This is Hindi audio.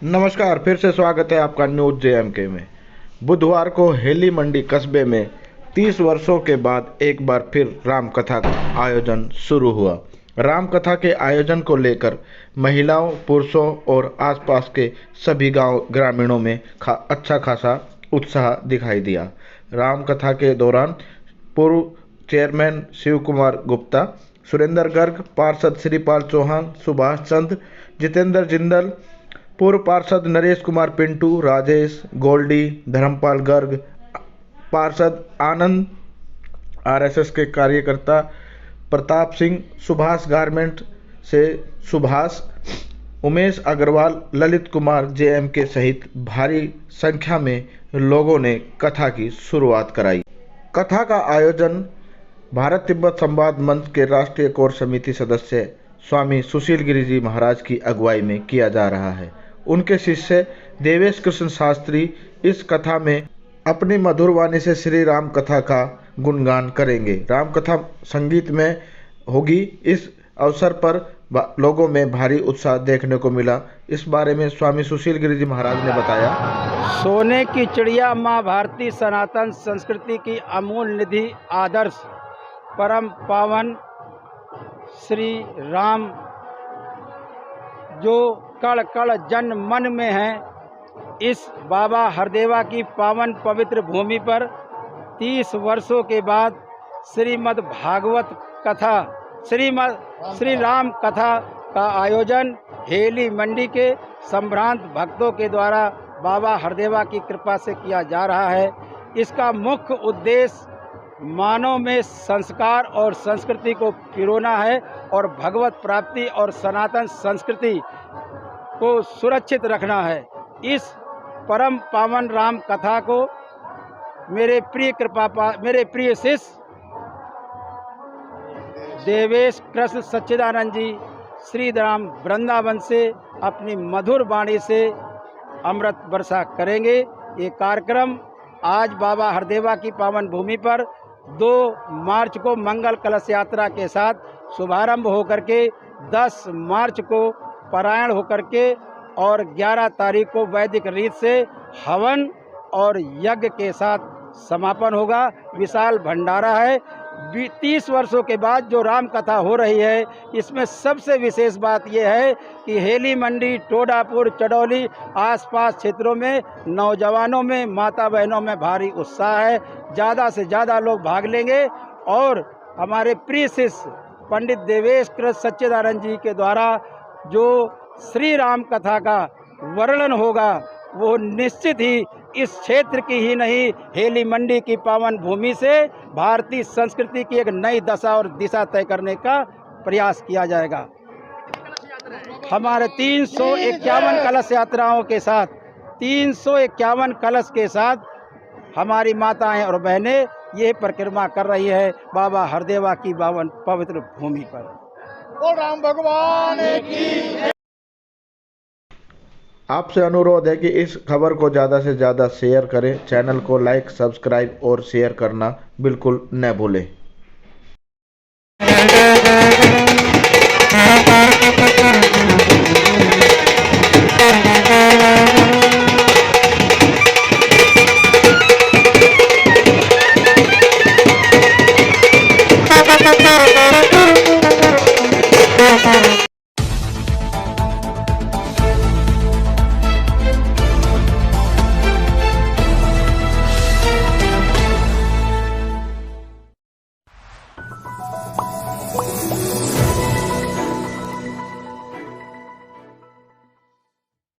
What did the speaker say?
नमस्कार, फिर से स्वागत है आपका न्यूज जेएमके में। बुधवार को हेली मंडी कस्बे में 30 वर्षों के बाद एक बार फिर रामकथा का आयोजन शुरू हुआ। रामकथा के आयोजन को लेकर महिलाओं, पुरुषों और आसपास के सभी गांव ग्रामीणों में अच्छा खासा उत्साह दिखाई दिया। रामकथा के दौरान पूर्व चेयरमैन शिव कुमार गुप्ता, सुरेंद्र गर्ग, पार्षद श्रीपाल चौहान, सुभाष चंद्र, जितेंद्र जिंदल, पूर्व पार्षद नरेश कुमार पिंटू, राजेश, गोल्डी, धर्मपाल गर्ग, पार्षद आनंद, आरएसएस के कार्यकर्ता प्रताप सिंह, सुभाष गारमेंट से सुभाष, उमेश अग्रवाल, ललित कुमार जेएमके सहित भारी संख्या में लोगों ने कथा की शुरुआत कराई। कथा का आयोजन भारत तिब्बत संवाद मंच के राष्ट्रीय कोर समिति सदस्य स्वामी सुशील गिरि जी महाराज की अगुवाई में किया जा रहा है। उनके शिष्य देवेश कृष्ण शास्त्री इस कथा में अपनी मधुर वाणी से श्री राम कथा का गुणगान करेंगे। राम कथा संगीत में होगी। इस अवसर पर लोगों में भारी उत्साह देखने को मिला। इस बारे में स्वामी सुशील गिरि जी महाराज ने बताया। सोने की चिड़िया माँ भारतीय सनातन संस्कृति की अमूल निधि, आदर्श परम पावन श्री राम जो कण कण जन मन में है, इस बाबा हरदेवा की पावन पवित्र भूमि पर 30 वर्षों के बाद श्रीमद् भागवत कथा, श्री राम कथा का आयोजन हेली मंडी के संभ्रांत भक्तों के द्वारा बाबा हरदेवा की कृपा से किया जा रहा है। इसका मुख्य उद्देश्य मानव में संस्कार और संस्कृति को पिरोना है और भगवत प्राप्ति और सनातन संस्कृति को सुरक्षित रखना है। इस परम पावन राम कथा को मेरे प्रिय शिष्य देवेश कृष्ण सच्चिदानंद जी श्रीधाम वृंदावन से अपनी मधुर वाणी से अमृत वर्षा करेंगे। ये कार्यक्रम आज बाबा हरदेवा की पावन भूमि पर 2 मार्च को मंगल कलश यात्रा के साथ शुभारंभ होकर के 10 मार्च को पारायण होकर के और 11 तारीख को वैदिक रीत से हवन और यज्ञ के साथ समापन होगा। विशाल भंडारा है। 30 वर्षों के बाद जो राम कथा हो रही है, इसमें सबसे विशेष बात यह है कि हेली मंडी, टोडापुर, चडौली आसपास क्षेत्रों में नौजवानों में, माता बहनों में भारी उत्साह है। ज़्यादा से ज़्यादा लोग भाग लेंगे और हमारे प्रिय शिष्य पंडित देवेश कृष्ण सच्चिदानंद जी के द्वारा जो श्री राम कथा का वर्णन होगा वो निश्चित ही इस क्षेत्र की ही नहीं, हेली मंडी की पावन भूमि से भारतीय संस्कृति की एक नई दशा और दिशा तय करने का प्रयास किया जाएगा। हमारे 351 कलश यात्राओं के साथ, 351 कलश के साथ हमारी माताएं और बहनें ये परिक्रमा कर रही है बाबा हरदेवा की पावन पवित्र भूमि पर। बोल राम भगवान की। आपसे अनुरोध है कि इस खबर को ज़्यादा से ज़्यादा शेयर करें। चैनल को लाइक, सब्सक्राइब और शेयर करना बिल्कुल न भूलें।